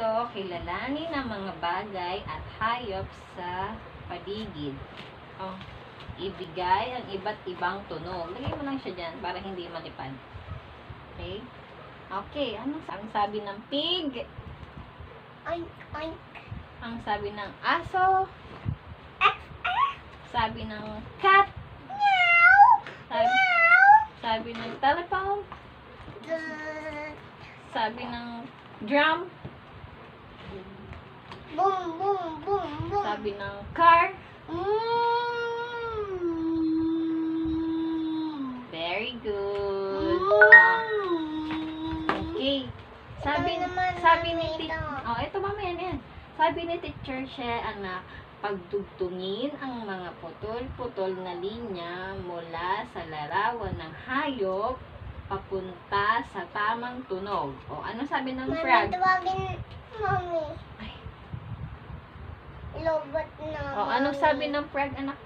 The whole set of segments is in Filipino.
ito, kilalanin ang mga bagay at hayop sa paligid. Oh, ibigay ang iba't ibang tunog. Lagay mo lang siya dyan para hindi malipad. Okay? Okay, ang sabi ng pig? Oink, oink. Ang sabi ng aso? Sabi ng cat? Meow. Sabi ng telephone? Sabi ng drum? Boom, boom, boom, boom. Sabi ng car? Very good. Okay. Sabi ni teacher, ito mamaya na yan. Sabi ni teacher siya, anak, pagdugtungin ang mga putol-putol na linya mula sa larawan ng hayop papunta sa tamang tunog. O, ano sabi ng frog? Mami, tawagin mami. Ay. Lobat na. O, anong sabi ng frog, anak?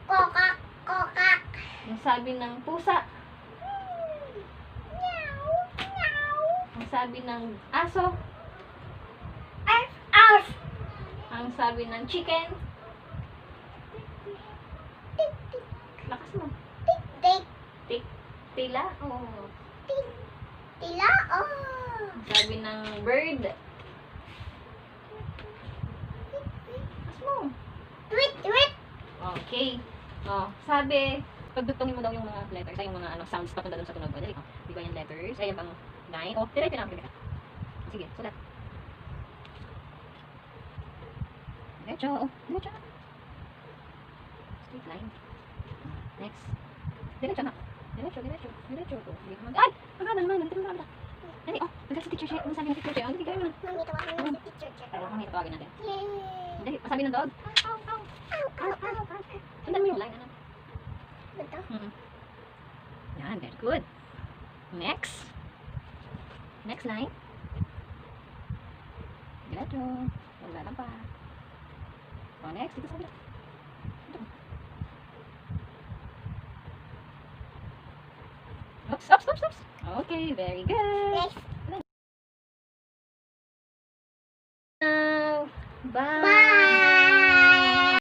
Kokak, kokak. Ang sabi ng pusa? Meow, meow. Ang sabi ng aso? Arf, arf. Ang sabi ng chicken? Tik, tik, Lakas mo. tik, tik, Tik, tila? Oh. tik. Tila, oh. Ang sabi ng bird? Lakas mo. Tweet, tweet. Okay. Sabi, pagdugtungin mo daw yung mga letters, ay yung mga sounds papunta doon sa tunog. Dali, di ba yung letters? Ay, yung pang line. Diretso lang. Sige, sulat. Diretso. Diretso. Straight line. Next. Diretso na. Diretso. Ay! Ang naman. Nandito naman. Dali, magkasi teacher siya. Ano sabi ng teacher siya? Ang bigay mo na. Mami, tawagin mo si teacher Jack. Mamaya tawagin natin. Yay. Dali, pasabi ng dog. Ow, ow, ow, ow, ow, ow. Sundan mo yung line, ano? Ito. Yan, very good. Next. Next line. Diretso. Wala lang pa. Next. Dito sa kabila. Ito. Stop. Okay, very good. Next. Now, bye.